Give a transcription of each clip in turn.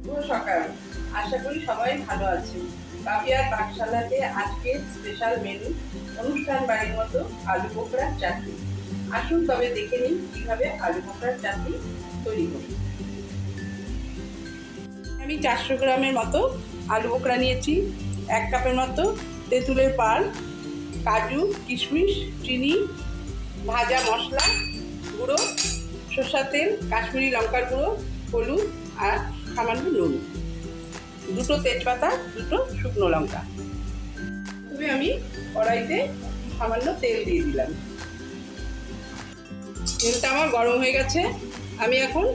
শুভ সকাল। আশা করি সবাই ভালো আছেন। পাপিয়ার পাকশালাতে আজকে স্পেশাল মেনু অনুষ্ঠান বাড়ির মতো আলু বোখরার চাটনি। আসুন তবে দেখে নিন কিভাবে আলু বোখরার চাটনি তৈরি করি। আমি 400 গ্রামের মতো আলু বোখরা নিয়েছি। 1 কাপের মতো তেঁতুলের পাল, কাজু, কিশমিশ, চিনি, ভাজা মশলা গুঁড়ো, সরষের তেল, কাশ্মীরি লঙ্কার গুঁড়ো, হলুদ আর সামান্য নুন, 2টো তেজপাতা, 2টো শুকনো লঙ্কা। তবে আমি কড়াইতে সামান্য তেল দিয়ে দিলাম। তেলটা আমার গরম হয়ে গেছে। আমি এখন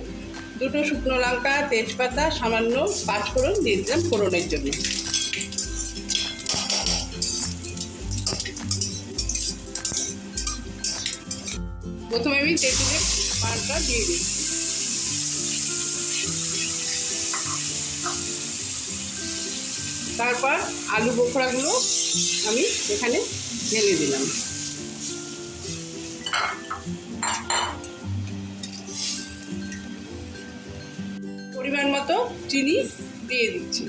2টো শুকনো লঙ্কা, তেজপাতা, সামান্য পাঁচফোড়ন দিয়ে দিলাম ফোড়নের জন্য। প্রথমে আমি তেঁতুলের পালটা দিয়ে দিই। তারপর আলু বোখরাগুলো আমি এখানে ঢেলে দিলাম। পরিমাণ মতো চিনি দিয়ে দিচ্ছি।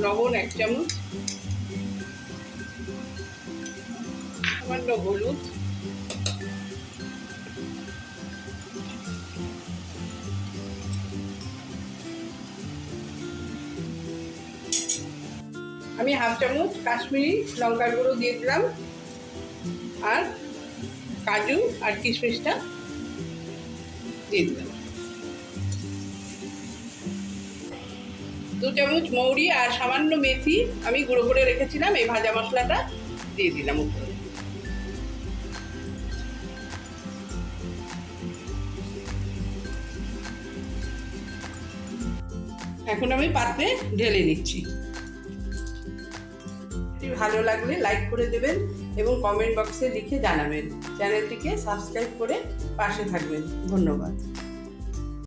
লবণ 1 চামচ, সামান্য হলুদ, আমি 1/2 চামচ কাশ্মীরি লঙ্কার গুঁড়ো দিয়ে দিলাম, আর কাজু আর কিশমিশটা দিয়ে দিলাম। 2 চামচ মৌরি আর সামান্য মেথি আমি গুঁড়ো করে রেখেছিলাম, এই ভাজা মশলাটা দিয়ে দিলাম উপরে। এখন আমি পাত্রে ঢেলে নিচ্ছি। ভালো লাগলে লাইক করে দেবেন এবং কমেন্ট বক্সে লিখে জানাবেন। চ্যানেলটিকে সাবস্ক্রাইব করে পাশে থাকবেন। ধন্যবাদ।